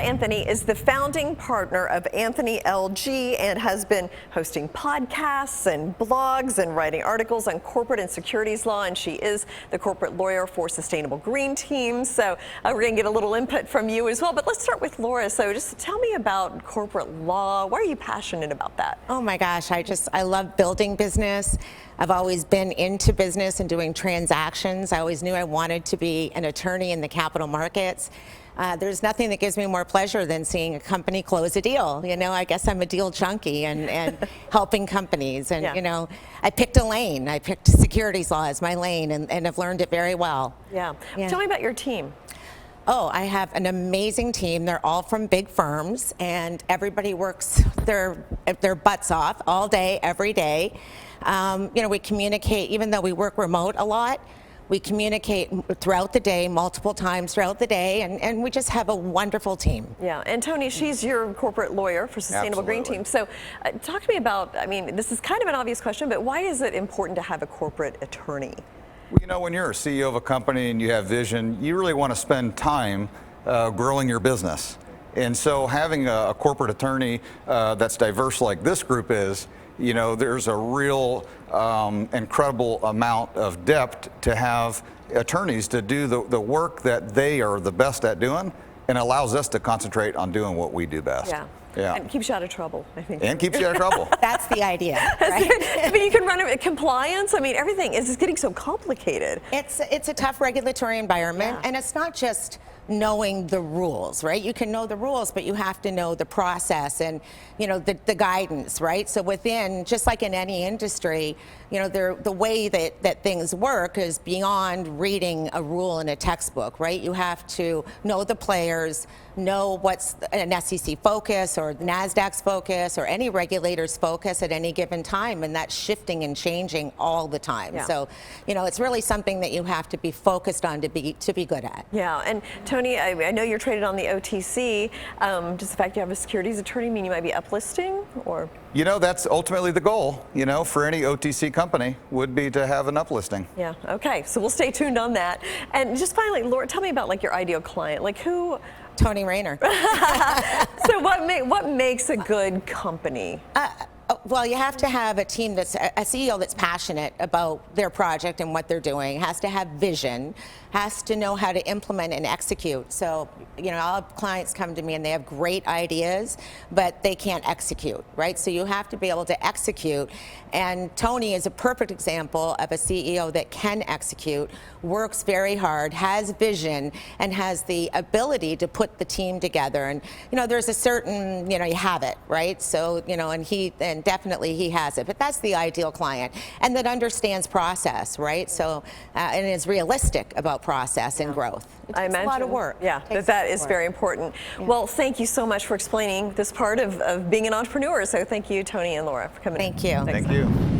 Anthony is the founding partner of Anthony LG and has been hosting podcasts and blogs and writing articles on corporate and securities law, and she is the corporate lawyer for Sustainable Green Team. So we're going to get a little input from you as well, but let's start with Laura. So just tell me about corporate law. Why are you passionate about that? Oh my gosh, I love building business. I've always been into business and doing transactions. I always knew I wanted to be an attorney in the capital markets. There's nothing that gives me more pleasure than seeing a company close a deal. You know, I guess I'm a deal junkie and helping companies. And, you know, I picked a lane. I picked securities law as my lane and have learned it very well. Yeah. Tell me about your team. Oh, I have an amazing team. They're all from big firms, and everybody works their butts off all day, every day. You know, we communicate, even though we work remote a lot, we communicate throughout the day, multiple times throughout the day, and we just have a wonderful team. Yeah, and Tony, she's your corporate lawyer for Sustainable Green Team. So talk to me about, I mean, this is kind of an obvious question, but why is it important to have a corporate attorney? Well, you know, when you're a CEO of a company and you have vision, you really want to spend time growing your business. And so having a corporate attorney that's diverse like this group is, you know, there's a real incredible amount of depth to have attorneys to do the work that they are the best at doing, and allows us to concentrate on doing what we do best. Yeah. Yeah. And keeps you out of trouble, I think. And keeps you out of trouble. That's the idea, right? I mean, you can run compliance. I mean, everything is just getting so complicated. It's a tough regulatory environment, and it's not just knowing the rules, right? You can know the rules, but you have to know the process and, you know, the guidance, right? So within, just like in any industry, you know, the way that things work is beyond reading a rule in a textbook, right? You have to know the players, know what's an SEC focus or Nasdaq's focus or any regulator's focus at any given time, and that's shifting and changing all the time. Yeah. So, you know, it's really something that you have to be focused on to be good at. Yeah, and Tony, I know you're traded on the OTC. Does the fact you have a securities attorney mean you might be uplisting, or? You know, that's ultimately the goal, you know, for any OTC company would be to have an uplisting. Yeah, okay, so we'll stay tuned on that. And just finally, Laura, tell me about like your ideal client, like who? Tony Rayner. So what makes a good company? Well, you have to have a team that's a CEO that's passionate about their project and what they're doing, has to have vision, has to know how to implement and execute. So, you know, all clients come to me and they have great ideas, but they can't execute, right? So you have to be able to execute. And Tony is a perfect example of a CEO that can execute, works very hard, has vision, and has the ability to put the team together. And, you know, there's a certain, you know, you have it, right? So, you know, and definitely he has it, but that's the ideal client, and that understands process, right? So, and is realistic about process and growth. It takes a lot of work. Yeah, that is very important. Yeah. Well, thank you so much for explaining this part of being an entrepreneur. So thank you, Tony and Laura, for coming in. Thank you. Thank you.